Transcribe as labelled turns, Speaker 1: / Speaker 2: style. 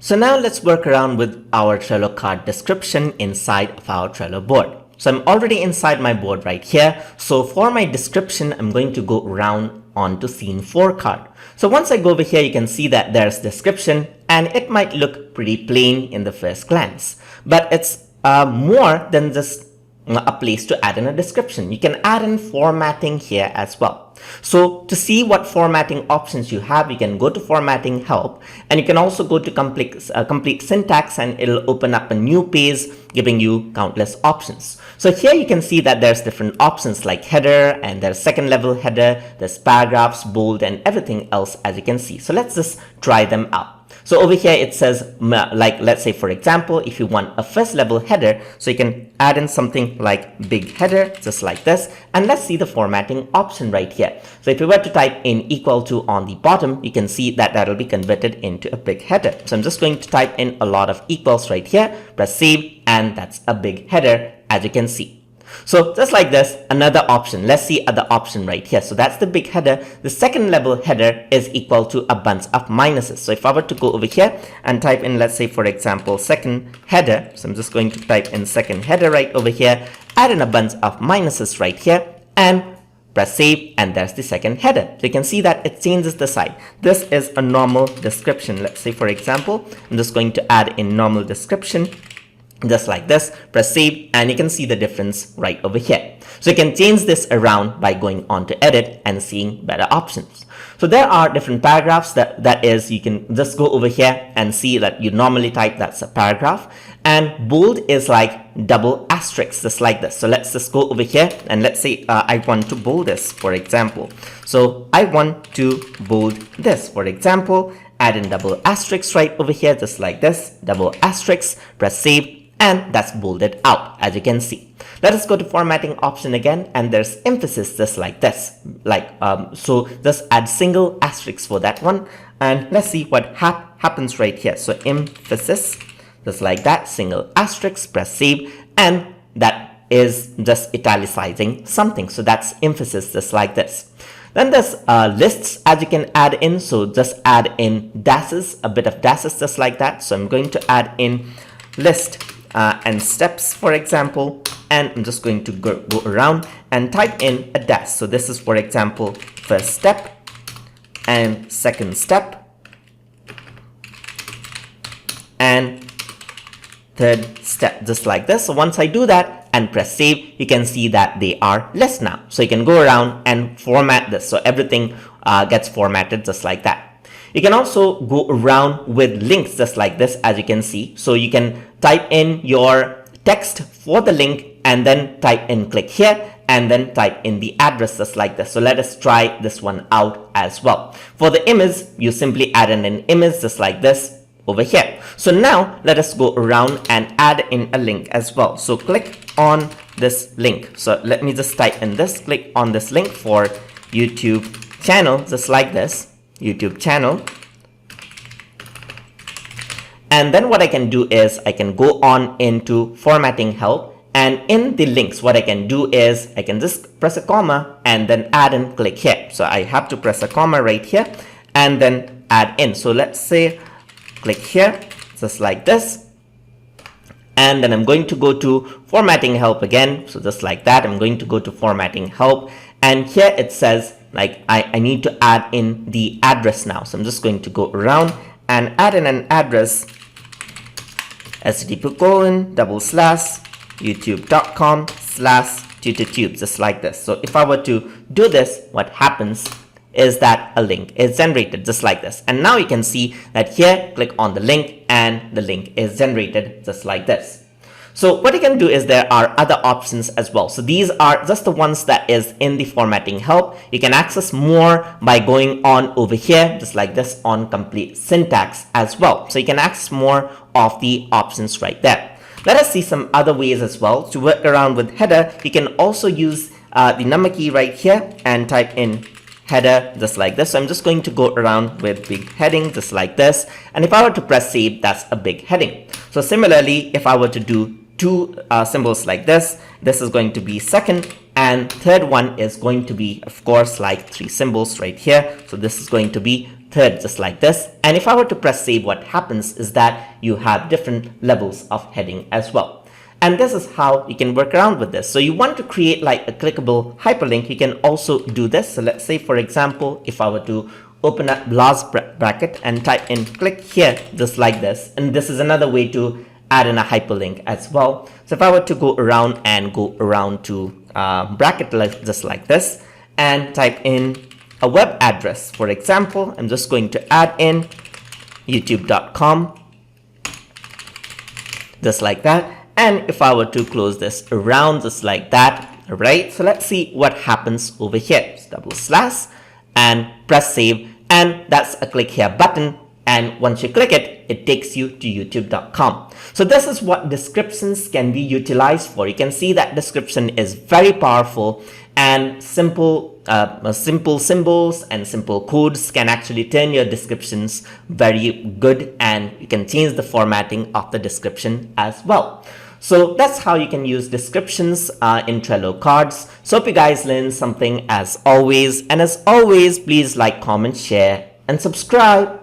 Speaker 1: So now let's work around with our Trello card description inside of our Trello board. So I'm already inside my board right here. So for my description, I'm going to go around onto scene 4 card. So once I go over here, you can see that there's description and it might look pretty plain in the first glance, but it's more than just a place to add in a description. You can add in formatting here as well. So to see what formatting options you have, you can go to formatting help, and you can also go to complete syntax, and it'll open up a new page giving you countless options. So here you can see that there's different options like header, and there's second level header, there's paragraphs, bold, and everything else, as you can see. So let's just try them out. So over here it says, like, let's say for example, if you want a first level header, so you can add in something like big header, just like this. And let's see the formatting option right here. So if you were to type in equal to on the bottom, you can see that that'll be converted into a big header. So I'm just going to type in a lot of equals right here, press save, and that's a big header, as you can see. So just like this, another option. Let's see other option right here. So that's the big header. The second level header is equal to a bunch of minuses. So if I were to go over here and type in, let's say for example, second header. So I'm just going to type in second header right over here, add in a bunch of minuses right here, and press save, and there's the second header. So you can see that it changes the side. This is a normal description. Let's say for example, I'm just going to add in normal description, just like this, press save, and you can see the difference right over here. So you can change this around by going on to edit and seeing better options. So there are different paragraphs that is, you can just go over here and see that you normally type that's a paragraph, and bold is like double asterisk, just like this. So let's just go over here and let's say I want to bold this, for example. So I want to bold this, for example, add in double asterisk right over here, just like this, double asterisk, press save, and that's bolded out, as you can see. Let us go to formatting option again, and there's emphasis just like this, so just add single asterisk for that one, and let's see what happens right here. So emphasis, just like that, single asterisk, press save, and that is just italicizing something. So that's emphasis, just like this. Then there's lists, as you can add in. So just add in dashes, a bit of dashes, just like that. So I'm going to add in list and steps, for example, and I'm just going to go around and type in a dash. So this is, for example, first step and second step and third step, just like this. So once I do that and press save, you can see that they are list now. So you can go around and format this, so everything gets formatted just like that. You can also go around with links just like this, as you can see. So you can type in your text for the link and then type in click here and then type in the address just like this. So let us try this one out as well. For the image, you simply add in an image just like this over here. So now let us go around and add in a link as well. So click on this link. So let me just type in this, click on this link for YouTube channel, just like this. YouTube channel, and then what I can do is I can go on into formatting help, and in the links what I can do is I can just press a comma and then add in click here. So I have to press a comma right here and then add in. So let's say click here, just like this, and then I'm going to go to formatting help again. So just like that, I'm going to go to formatting help, and here it says like I need to add in the address now. So I'm just going to go around and add in an address, http://youtube.com/tutortube, just like this. So if I were to do this, what happens is that a link is generated just like this. And now you can see that here, click on the link and the link is generated just like this. So what you can do is there are other options as well. So these are just the ones that is in the formatting help. You can access more by going on over here, just like this, on complete syntax as well. So you can access more of the options right there. Let us see some other ways as well to work around with header. You can also use the number key right here and type in header just like this. So I'm just going to go around with big heading just like this, and if I were to press save, that's a big heading. So similarly, if I were to do two symbols like this is going to be second, and third one is going to be, of course, like three symbols right here. So this is going to be third, just like this. And if I were to press save, what happens is that you have different levels of heading as well. And this is how you can work around with this. So you want to create like a clickable hyperlink, you can also do this. So let's say, for example, if I were to open up last bracket and type in click here, just like this. And this is another way to add in a hyperlink as well. So if I were to go around to bracket just like this and type in a web address, for example, I'm just going to add in youtube.com, just like that. And if I were to close this around just like that, right? So let's see what happens over here. Just double slash and press save, and that's a click here button. And once you click it, it takes you to youtube.com. So this is what descriptions can be utilized for. You can see that description is very powerful, and simple symbols and simple codes can actually turn your descriptions very good, and you can change the formatting of the description as well. So that's how you can use descriptions in Trello cards. So hope you guys learned something as always. And as always, please like, comment, share, and subscribe.